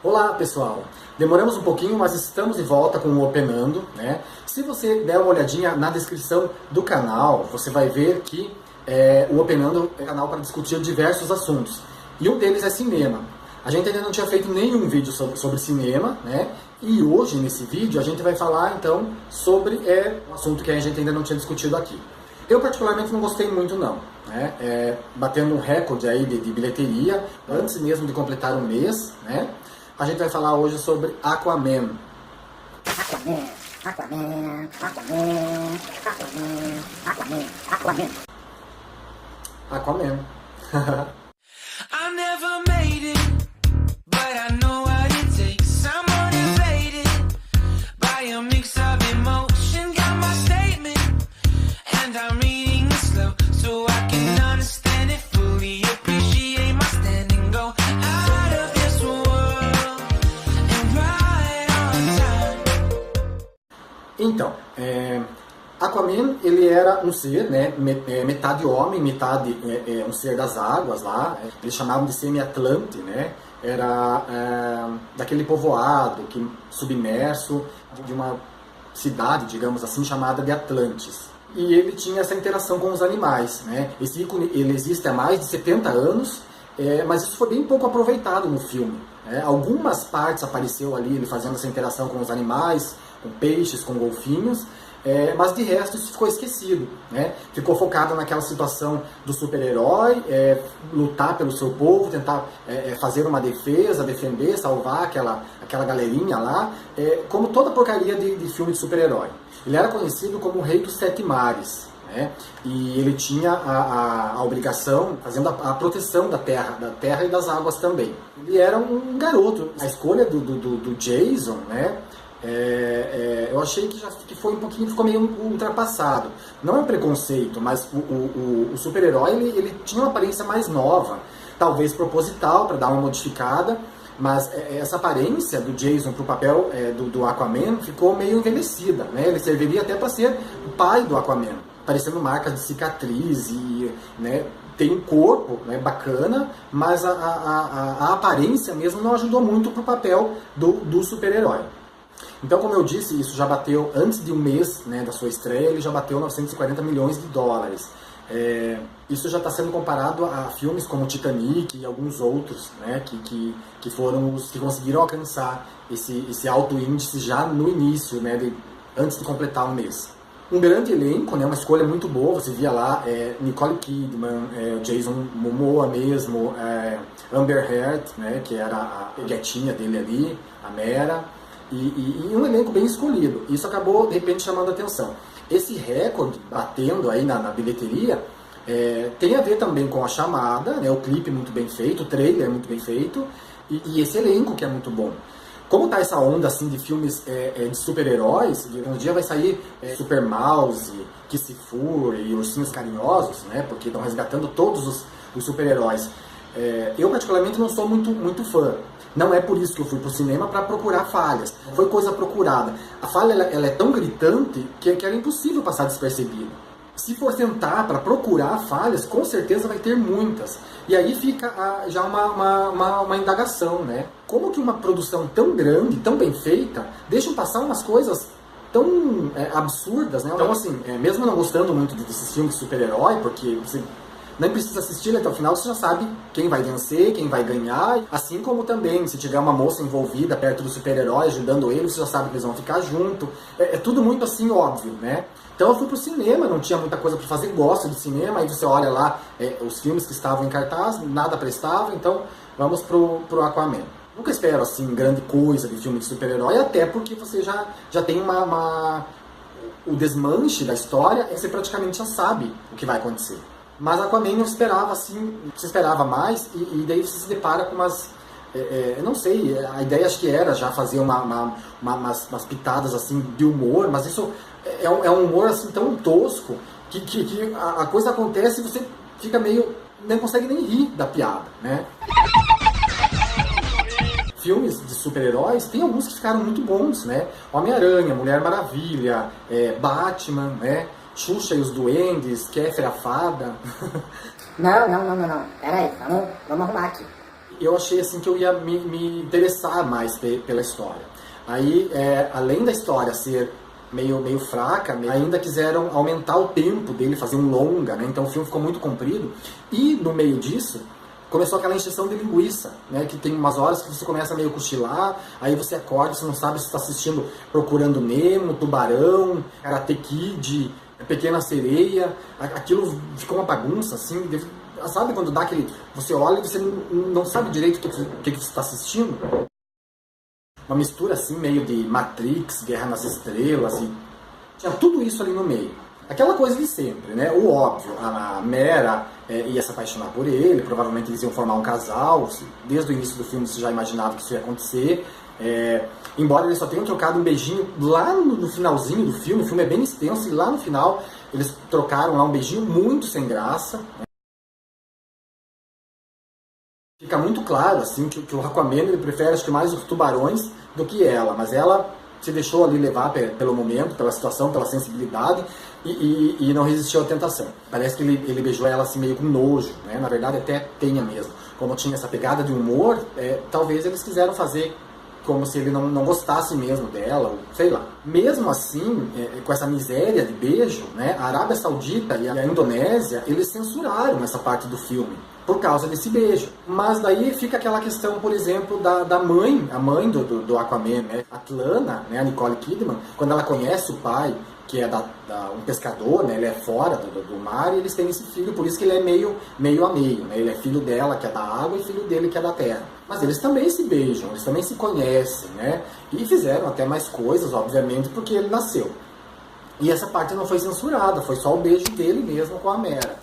Olá pessoal, demoramos um pouquinho, mas estamos de volta com o Openando, né? Se você der uma olhadinha na descrição do canal, você vai ver que o Openando é um canal para discutir diversos assuntos, e um deles é cinema. A gente ainda não tinha feito nenhum vídeo sobre cinema, né? E hoje, nesse vídeo, a gente vai falar então sobre um assunto que a gente ainda não tinha discutido aqui. Eu particularmente não gostei muito não, né? Batendo um recorde aí de bilheteria, antes mesmo de completar um mês, né? A gente vai falar hoje sobre Aquaman. Aquaman. I never made it, but I know what it takes. I'm motivated by a mix of emotion. Got my statement, and I'm reading it slow so I can understand it fully. Appreciate my standing, go out of this world and right on time. Então, Aquaman, ele era um ser, né, metade homem, metade um ser das águas lá. Eles chamavam de semi-atlante, né? Era daquele povoado submerso de uma cidade, digamos assim, chamada de Atlantis. E ele tinha essa interação com os animais, né? Esse ícone, ele existe há mais de 70 anos, mas isso foi bem pouco aproveitado no filme. Algumas partes apareceu ali, ele fazendo essa interação com os animais, com peixes, com golfinhos, mas de resto isso ficou esquecido, né? Ficou focado naquela situação do super-herói, lutar pelo seu povo, tentar fazer uma defesa, defender, salvar aquela galerinha lá, como toda porcaria de filme de super-herói. Ele era conhecido como o Rei dos Sete Mares, né? E ele tinha a obrigação, fazendo a proteção da terra e das águas também. Ele era um garoto. A escolha do Jason, né? Eu achei que foi um pouquinho, ficou meio ultrapassado. Não é um preconceito, mas o super-herói ele tinha uma aparência mais nova, talvez proposital, para dar uma modificada, mas essa aparência do Jason para o papel do Aquaman ficou meio envelhecida, né? Ele serviria até para ser o pai do Aquaman, parecendo marcas de cicatriz e, né, tem um corpo, né, bacana, mas a aparência mesmo não ajudou muito para o papel do super-herói. Então, como eu disse, isso já bateu, antes de um mês, né, da sua estreia, ele já bateu 940 milhões de dólares. Isso já está sendo comparado a filmes como Titanic e alguns outros, né, que foram os que conseguiram alcançar esse alto índice já no início, né, antes de completar um mês. Um grande elenco, né, uma escolha muito boa, você via lá Nicole Kidman, Jason Momoa mesmo, Amber Heard, né, que era a gatinha dele ali, a Mera, e um elenco bem escolhido. Isso acabou, de repente, chamando a atenção. Esse recorde, batendo aí na bilheteria, tem a ver também com a chamada, né, o clipe muito bem feito, o trailer muito bem feito, e esse elenco que é muito bom. Como tá essa onda assim de filmes de super-heróis, um dia vai sair Super Mouse, Kiss Fury e Ursinhos Carinhosos, né, porque estão resgatando todos os super-heróis. Eu particularmente não sou muito fã. Não é por isso que eu fui pro cinema para procurar falhas. Foi coisa procurada. A falha ela é tão gritante que era impossível passar despercebido. Se for tentar para procurar falhas, com certeza vai ter muitas. E aí fica já uma indagação, né? Como que uma produção tão grande, tão bem feita, deixa passar umas coisas tão absurdas, né? Então, assim, mesmo não gostando muito desses filmes de super-herói, porque você nem precisa assistir até o final, você já sabe quem vai vencer, quem vai ganhar. Assim como também, se tiver uma moça envolvida perto do super-herói, ajudando ele, você já sabe que eles vão ficar junto. É tudo muito assim óbvio, né? Então eu fui pro cinema, não tinha muita coisa para fazer, gosto de cinema, aí você olha lá os filmes que estavam em cartaz, nada prestava, então vamos pro Aquaman. Nunca espero assim grande coisa de filme de super-herói, até porque você já tem o desmanche da história, e você praticamente já sabe o que vai acontecer. Mas Aquaman eu esperava assim, você esperava mais, e daí você se depara com umas... eu não sei, a ideia acho que era já fazer umas pitadas assim de humor, mas isso é um humor assim tão tosco que a coisa acontece e você fica meio... nem consegue nem rir da piada, né? Filmes de super-heróis, tem alguns que ficaram muito bons, né? Homem-Aranha, Mulher Maravilha, Batman, né? Xuxa e os Duendes, Kéfera a Fada. Não. Pera aí, vamos arrumar aqui. eu achei assim que eu ia me interessar mais pela história. Aí, além da história ser meio fraca, ainda quiseram aumentar o tempo dele, fazer um longa, né? Então o filme ficou muito comprido. E no meio disso, começou aquela encheção de linguiça, né? Que tem umas horas que você começa a meio cochilar, aí você acorda, você não sabe se está assistindo Procurando Nemo, Tubarão, Karate Kid, Pequena Sereia. Aquilo ficou uma bagunça, assim. Sabe quando dá aquele... Você olha e você não sabe direito o que você está assistindo? Uma mistura assim, meio de Matrix, Guerra nas Estrelas, e tinha tudo isso ali no meio. Aquela coisa de sempre, né? O óbvio, a Mera ia se apaixonar por ele, provavelmente eles iam formar um casal, desde o início do filme você já imaginava que isso ia acontecer. Embora eles só tenham trocado um beijinho lá no finalzinho do filme, o filme é bem extenso, e lá no final eles trocaram lá um beijinho muito sem graça, né? Fica muito claro assim, que o Aquaman ele prefere acho que mais os tubarões do que ela, mas ela se deixou ali levar pelo momento, pela situação, pela sensibilidade e não resistiu à tentação. Parece que ele beijou ela assim meio com nojo, né? Na verdade até tenha mesmo. Como tinha essa pegada de humor, talvez eles quiseram fazer como se ele não gostasse mesmo dela, ou sei lá. Mesmo assim, com essa miséria de beijo, né, a Arábia Saudita e a Indonésia, eles censuraram essa parte do filme por causa desse beijo. Mas daí fica aquela questão, por exemplo, da mãe, a mãe do Aquaman, né, Atlana, né, a Nicole Kidman, quando ela conhece o pai, que é um pescador, né, ele é fora do mar, e eles têm esse filho, por isso que ele é meio a meio, né, ele é filho dela, que é da água, e filho dele, que é da terra. Mas eles também se beijam, eles também se conhecem, né, e fizeram até mais coisas, obviamente, porque ele nasceu. E essa parte não foi censurada, foi só o beijo dele mesmo com a Mera.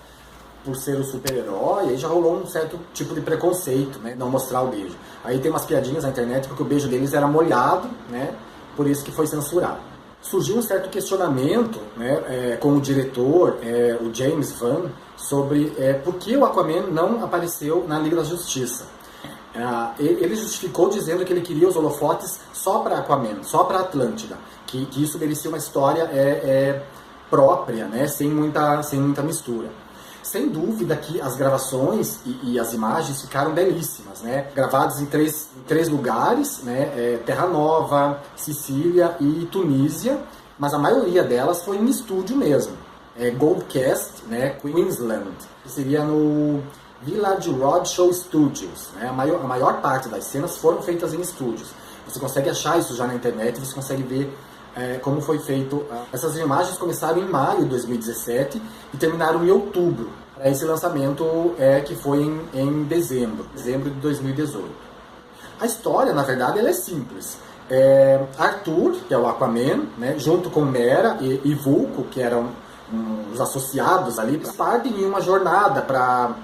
Por ser o super-herói, aí já rolou um certo tipo de preconceito, né, não mostrar o beijo. Aí tem umas piadinhas na internet, porque o beijo deles era molhado, né, por isso que foi censurado. Surgiu um certo questionamento, né, com o diretor, o James Wan, sobre por que o Aquaman não apareceu na Liga da Justiça. Ele justificou dizendo que ele queria os holofotes só para Aquaman, só para Atlântida, que isso merecia uma história própria, né, sem muita mistura. Sem dúvida que as gravações e as imagens ficaram belíssimas, né? Gravadas em três lugares, né? Terra Nova, Sicília e Tunísia, mas a maioria delas foi em estúdio mesmo. Gold Coast, né? Queensland, que seria no Village Roadshow Studios, né? A maior parte das cenas foram feitas em estúdios. Você consegue achar isso já na internet, você consegue ver como foi feito. Essas imagens começaram em maio de 2017 e terminaram em outubro, para esse lançamento que foi em dezembro de 2018. A história, na verdade, ela é simples. Arthur, que é o Aquaman, né, junto com Mera e Vulco, que eram os associados ali, partem em uma jornada para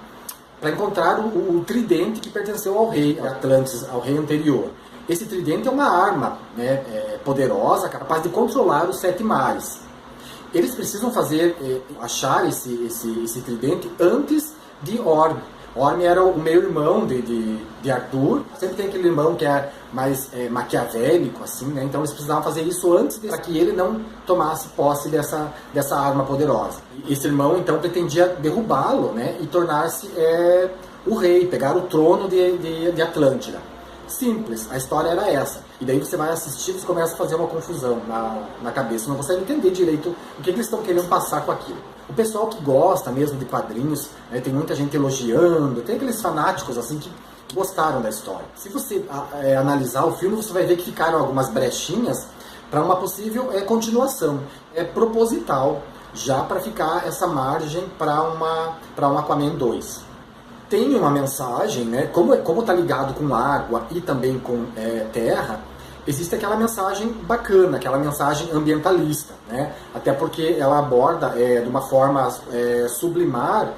encontrar o tridente que pertenceu ao rei Atlantis, ao rei anterior. Esse tridente é uma arma, né, poderosa, capaz de controlar os 7 mares. Eles precisam achar esse tridente antes de Orm. Orm era o meio-irmão de Arthur. Sempre tem aquele irmão que é mais maquiavélico, assim, né? Então eles precisavam fazer isso antes para que ele não tomasse posse dessa arma poderosa. Esse irmão, então, pretendia derrubá-lo, né, e tornar-se o rei, pegar o trono de Atlântida. Simples, a história era essa. E daí você vai assistir e você começa a fazer uma confusão na cabeça. Você não consegue entender direito o que eles estão querendo passar com aquilo. O pessoal que gosta mesmo de quadrinhos, né, tem muita gente elogiando, tem aqueles fanáticos assim que gostaram da história. Se você analisar o filme, você vai ver que ficaram algumas brechinhas para uma possível continuação. É proposital, já para ficar essa margem para um Aquaman 2. Tem uma mensagem, né? Como está ligado com água e também com terra, existe aquela mensagem bacana, aquela mensagem ambientalista, né? Até porque ela aborda de uma forma sublimar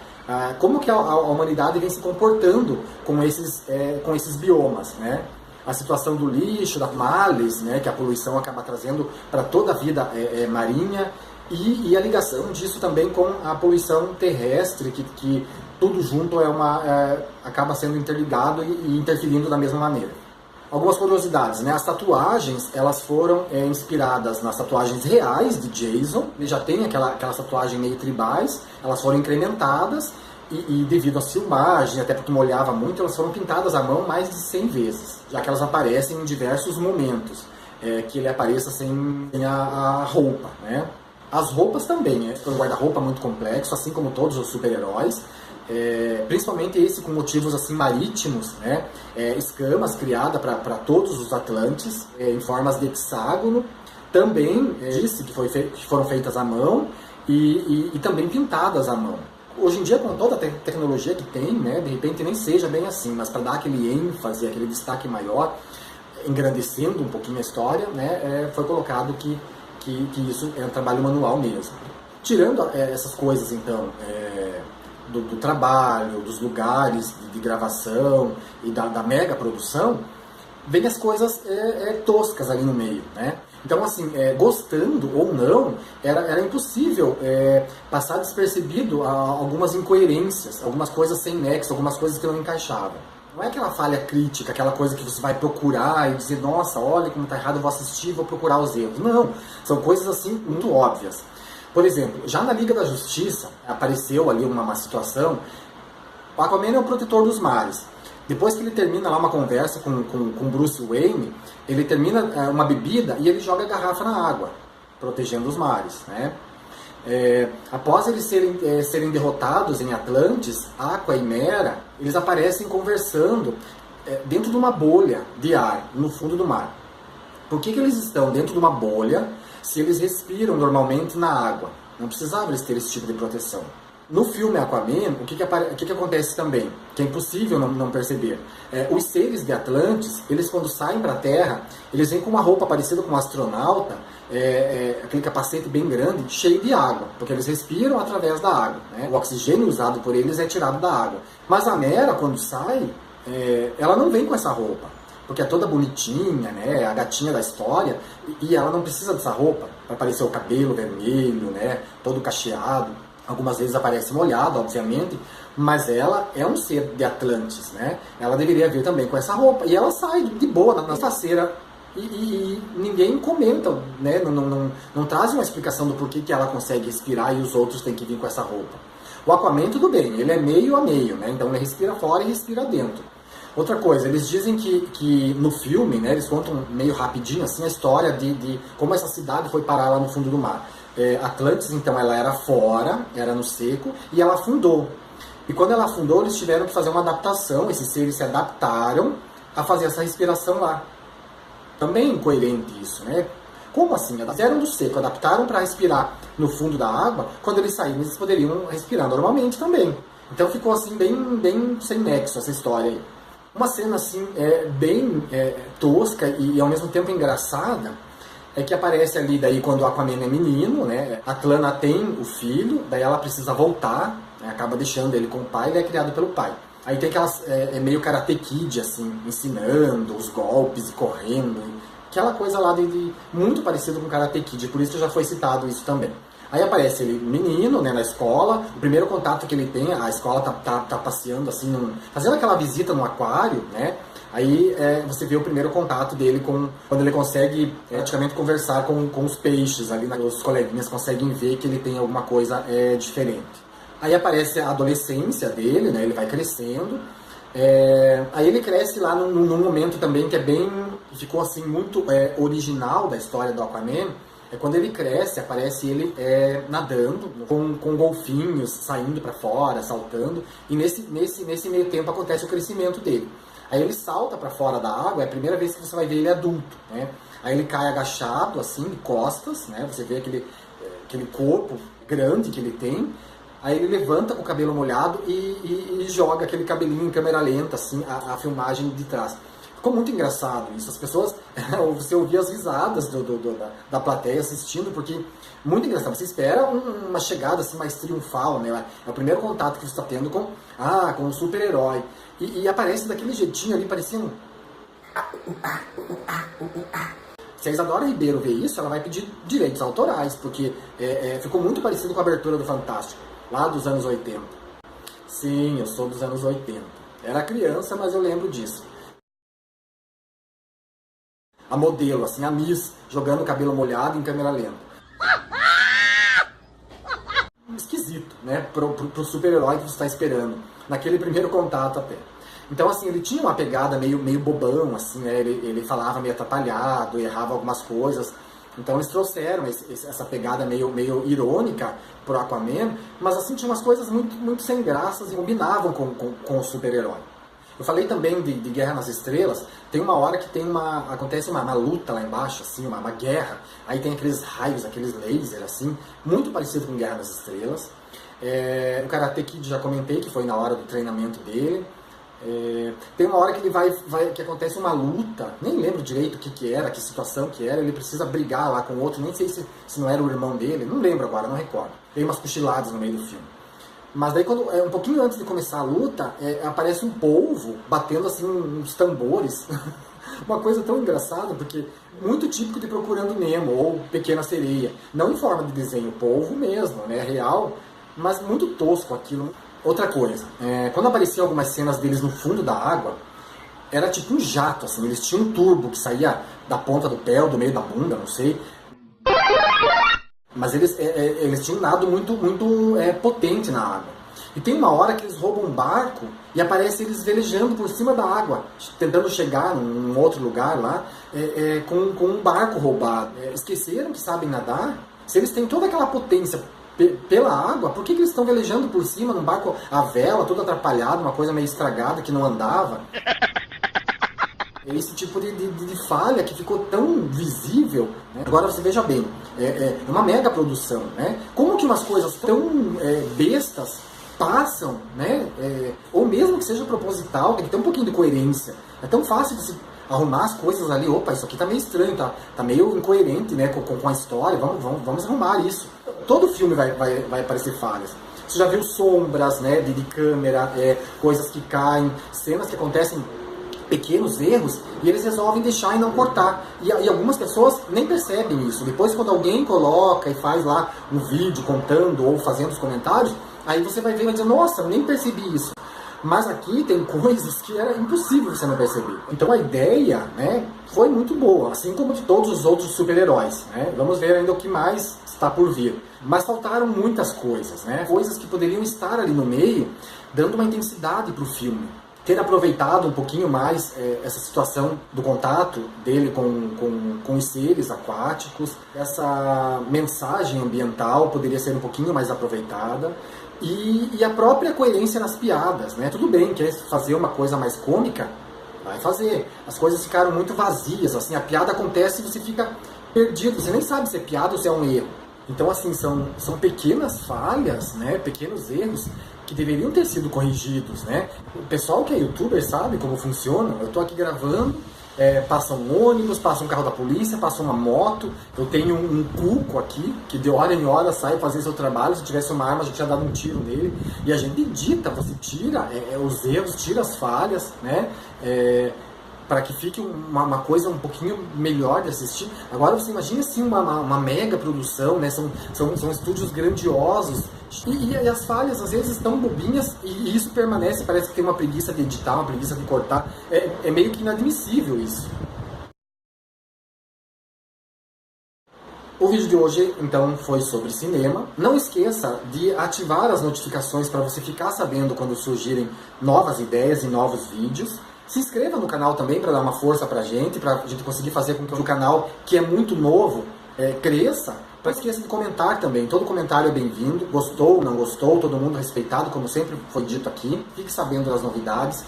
como que a humanidade vem se comportando com esses biomas, né? A situação do lixo, das males, né? Que a poluição acaba trazendo para toda a vida marinha, e a ligação disso também com a poluição terrestre, que tudo junto acaba sendo interligado e interferindo da mesma maneira. Algumas curiosidades, né? As tatuagens, elas foram inspiradas nas tatuagens reais de Jason. Ele já tem aquelas tatuagens meio tribais, elas foram incrementadas E devido às filmagens, até porque molhava muito, elas foram pintadas à mão mais de 100 vezes, já que elas aparecem em diversos momentos, que ele apareça sem a roupa, né? As roupas também, foi um guarda-roupa muito complexo, assim como todos os super-heróis, principalmente esse com motivos assim marítimos, né? Escamas criadas para todos os Atlantes, em formas de hexágono, também disse que foram feitas à mão e também pintadas à mão. Hoje em dia, com toda a tecnologia que tem, né, de repente nem seja bem assim, mas para dar aquele ênfase, aquele destaque maior, engrandecendo um pouquinho a história, né, foi colocado que isso é um trabalho manual mesmo. Tirando essas coisas, então, do trabalho, dos lugares de gravação e da mega produção, vem as coisas toscas ali no meio, né? Então, assim, gostando ou não, era impossível passar despercebido algumas incoerências, algumas coisas sem nexo, algumas coisas que não encaixavam. Não é aquela falha crítica, aquela coisa que você vai procurar e dizer, nossa, olha como está errado, eu vou assistir, vou procurar os erros. Não, são coisas assim muito óbvias. Por exemplo, já na Liga da Justiça, apareceu ali uma situação, o Aquaman é o protetor dos mares. Depois que ele termina lá uma conversa com Bruce Wayne, ele termina uma bebida e ele joga a garrafa na água, protegendo os mares, né? Após eles serem derrotados em Atlantis, Aqua e Mera, eles aparecem conversando dentro de uma bolha de ar, no fundo do mar. Por que eles estão dentro de uma bolha se eles respiram normalmente na água? Não precisava eles terem esse tipo de proteção. No filme Aquaman, o que acontece também, que é impossível não perceber? Os seres de Atlantis, eles quando saem para a Terra, eles vêm com uma roupa parecida com um astronauta, aquele capacete bem grande, cheio de água, porque eles respiram através da água, né? O oxigênio usado por eles é tirado da água. Mas a Mera, quando sai, ela não vem com essa roupa, porque é toda bonitinha, né? A gatinha da história, e ela não precisa dessa roupa para parecer o cabelo vermelho, né? Todo cacheado. Algumas vezes aparece molhada, obviamente, mas ela é um ser de Atlantis, né? Ela deveria vir também com essa roupa. E ela sai de boa na faceira e ninguém comenta, né? Não traz uma explicação do porquê que ela consegue respirar e os outros têm que vir com essa roupa. O Aquaman, tudo bem, ele é meio a meio, né? Então ele respira fora e respira dentro. Outra coisa, eles dizem que no filme, né, eles contam meio rapidinho assim, a história de como essa cidade foi parar lá no fundo do mar. Atlantis, então, ela era fora, era no seco, e ela afundou. E quando ela afundou, eles tiveram que fazer uma adaptação, esses seres se adaptaram a fazer essa respiração lá. Também incoerente isso, né? Como assim? Eles eram do seco, adaptaram para respirar no fundo da água, quando eles saíram, eles poderiam respirar normalmente também. Então ficou assim, bem sem nexo essa história aí. Uma cena assim, bem tosca e ao mesmo tempo engraçada, que aparece ali daí quando o Aquaman é menino, né? A Atlana tem o filho, daí ela precisa voltar, né? Acaba deixando ele com o pai, ele é criado pelo pai. Aí tem aquelas meio Karate Kid, assim, ensinando os golpes e correndo, aquela coisa lá de muito parecido com Karate Kid, por isso que já foi citado isso também. Aí aparece ele menino, né, na escola, o primeiro contato que ele tem, a escola tá passeando assim, fazendo aquela visita no aquário, né? Aí você vê o primeiro contato dele quando ele consegue praticamente conversar com os peixes ali, né? Os coleguinhas conseguem ver que ele tem alguma coisa diferente. Aí aparece a adolescência dele, né? Ele vai crescendo. Aí ele cresce lá num momento também que ficou assim muito original da história do Aquaman. Quando ele cresce, aparece ele nadando com golfinhos saindo para fora, saltando. E nesse meio tempo acontece o crescimento dele. Aí ele salta para fora da água, é a primeira vez que você vai ver ele adulto, né? Aí ele cai agachado, assim, de costas, né? Você vê aquele corpo grande que ele tem. Aí ele levanta com o cabelo molhado e joga aquele cabelinho em câmera lenta, assim, a filmagem de trás. Ficou muito engraçado isso. As pessoas, você ouvia as risadas da plateia assistindo, porque muito engraçado. Você espera uma chegada assim, mais triunfal, né? É o primeiro contato que você está tendo com um super-herói. E aparece daquele jeitinho ali, parecendo... Se a Isadora Ribeiro ver isso, ela vai pedir direitos autorais, porque ficou muito parecido com a abertura do Fantástico, lá dos anos 80. Sim, eu sou dos anos 80. Era criança, mas eu lembro disso. A modelo, assim, a Miss, jogando o cabelo molhado em câmera lenta. Esquisito. né, pro super-herói que você está esperando, naquele primeiro contato até. Então, assim, ele tinha uma pegada meio bobão, assim, né, ele falava meio atrapalhado, errava algumas coisas. Então eles trouxeram essa pegada meio irônica pro Aquaman, mas assim, tinha umas coisas muito sem graças e combinavam com o super-herói. Eu falei também de Guerra nas Estrelas. Tem uma hora que acontece uma luta lá embaixo, assim, uma guerra. Aí tem aqueles raios, aqueles lasers, assim, muito parecido com Guerra nas Estrelas. O Karate Kid já comentei que foi na hora do treinamento dele. Tem uma hora que que acontece uma luta, nem lembro direito o que era, que situação que era, ele precisa brigar lá com o outro, nem sei se não era o irmão dele, não lembro agora, não recordo. Tem umas cochiladas no meio do filme. Mas daí, um pouquinho antes de começar a luta, aparece um polvo batendo assim uns tambores. Uma coisa tão engraçada, porque muito típico de Procurando Nemo ou Pequena Sereia. Não em forma de desenho, polvo mesmo, né, real, mas muito tosco aquilo. Outra coisa, quando apareciam algumas cenas deles no fundo da água, era tipo um jato, assim, eles tinham um turbo que saía da ponta do pé ou do meio da bunda, não sei. Mas eles tinham um nado muito potente na água. E tem uma hora que eles roubam um barco e aparece eles velejando por cima da água, tentando chegar num outro lugar lá, com um barco roubado. Esqueceram que sabem nadar? Se eles têm toda aquela potência pela água, por que eles estão velejando por cima num barco a vela, todo atrapalhado, uma coisa meio estragada que não andava? Esse tipo de falha que ficou tão visível, né? Agora você veja bem, é uma mega produção, né? Como que umas coisas tão bestas passam, né? Ou mesmo que seja proposital, tem que ter um pouquinho de coerência. É tão fácil de se arrumar as coisas ali, opa, isso aqui tá meio estranho, tá meio incoerente, né, com a história, vamos arrumar isso. Todo filme vai aparecer falhas. Você já viu sombras, né, de câmera, coisas que caem, cenas que acontecem, pequenos erros, e eles resolvem deixar e não cortar. E algumas pessoas nem percebem isso. Depois, quando alguém coloca e faz lá um vídeo contando ou fazendo os comentários, aí você vai ver e vai dizer, nossa, eu nem percebi isso. Mas aqui tem coisas que era impossível você não perceber. Então a ideia, né, foi muito boa, assim como de todos os outros super-heróis, né? Vamos ver ainda o que mais está por vir. Mas faltaram muitas coisas, né? Coisas que poderiam estar ali no meio, dando uma intensidade para o filme. Ter aproveitado um pouquinho mais essa situação do contato dele com os seres aquáticos. Essa mensagem ambiental poderia ser um pouquinho mais aproveitada. E a própria coerência nas piadas, né? Tudo bem, quer fazer uma coisa mais cômica? Vai fazer. As coisas ficaram muito vazias, assim, a piada acontece e você fica perdido, você nem sabe se é piada ou se é um erro. Então, assim, são pequenas falhas, né? Pequenos erros que deveriam ter sido corrigidos, né? O pessoal que é youtuber sabe como funciona. Eu tô aqui gravando, passa um ônibus, passa um carro da polícia, passa uma moto, eu tenho um cuco aqui, que de hora em hora sai fazer seu trabalho, se tivesse uma arma a gente tinha dado um tiro nele, e a gente edita, você tira os erros, tira as falhas, né? Para que fique uma coisa um pouquinho melhor de assistir. Agora você imagina assim uma mega produção, né? São estúdios grandiosos e as falhas às vezes estão bobinhas e isso permanece, parece que tem uma preguiça de editar, uma preguiça de cortar. É meio que inadmissível isso. O vídeo de hoje, então, foi sobre cinema. Não esqueça de ativar as notificações para você ficar sabendo quando surgirem novas ideias e novos vídeos. Se inscreva no canal também para dar uma força pra gente conseguir fazer com que o canal, que é muito novo, cresça. Não esqueça de comentar também, todo comentário é bem-vindo, gostou, não gostou, todo mundo respeitado, como sempre foi dito aqui. Fique sabendo das novidades.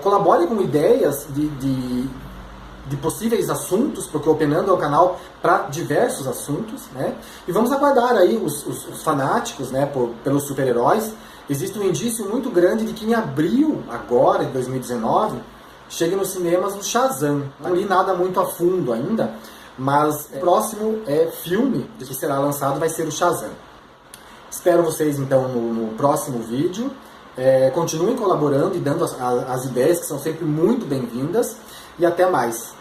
Colabore com ideias de possíveis assuntos, porque o Opinando é o canal para diversos assuntos, né? E vamos aguardar aí os fanáticos, né, pelos super-heróis. Existe um indício muito grande de que em abril, agora, de 2019, chegue nos cinemas o Shazam. Não li nada muito a fundo ainda, mas o próximo filme que será lançado vai ser o Shazam. Espero vocês, então, no próximo vídeo. Continuem colaborando e dando as ideias, que são sempre muito bem-vindas. E até mais!